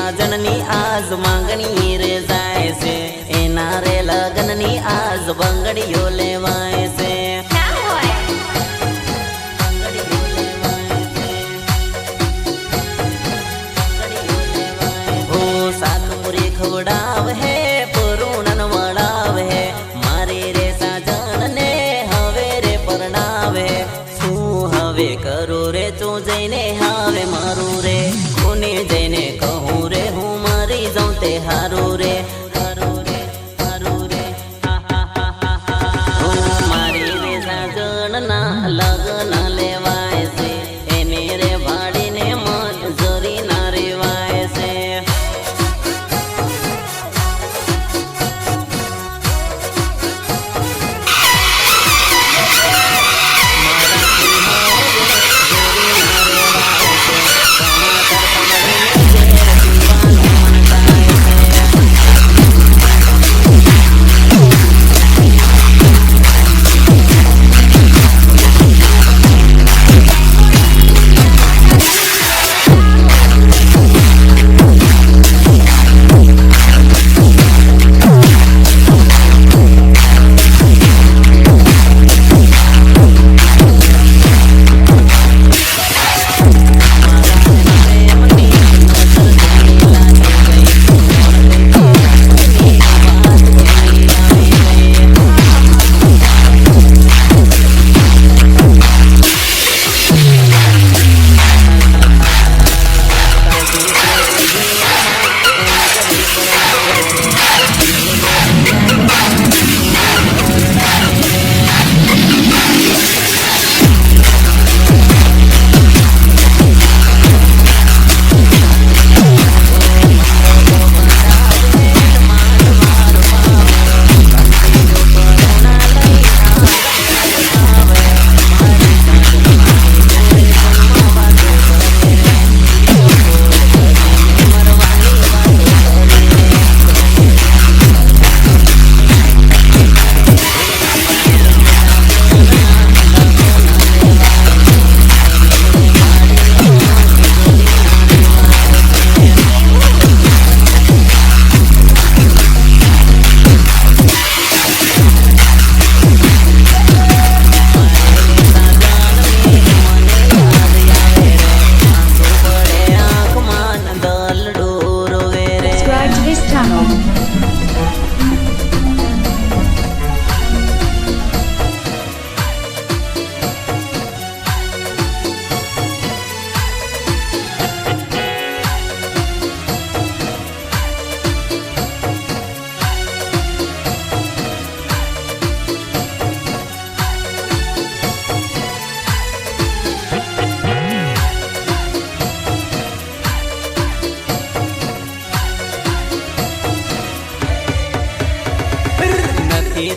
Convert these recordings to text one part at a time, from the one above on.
साजननी आज मांगणी रे जाय से एना रे लगननी आज बंगड़ियो लेवाय से हो सातपुरी खवड़ाव है पुरुणन वड़ाव है मारे रे साजन ने हवे रे परणाव है शू हवे करो रे तू जईने हावे मारू रे कोने जईने कहूं रे हूँ मारी जाऊं ते हारू रे हारू रे हारू रे हा हा हा हा हा मारी रे साजन ना लगन लेवाय से एने रे भाड़ी ने मन जरी ना रेवाय से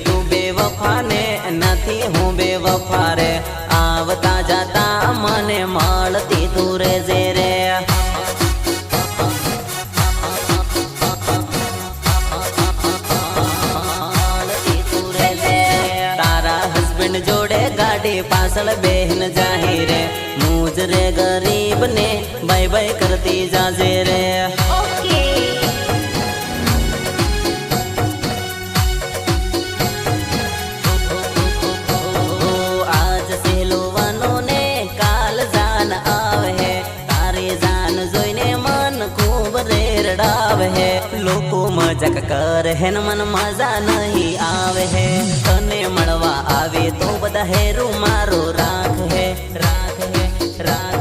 तू बेवफा ने नथी हूँ बेवफा रे आवता जाता मने मालती तू रे जे रे तारा हस्बैंड जोड़े गाड़ी पासल बेहन जाही रे मुझ रे गरीब ने बाय बाय करती जाजे रे है लोको मजाक कर है न मन मजा नहीं आवे है तने मळवा आवे तो बधा हेरू मारो राख है राख है राख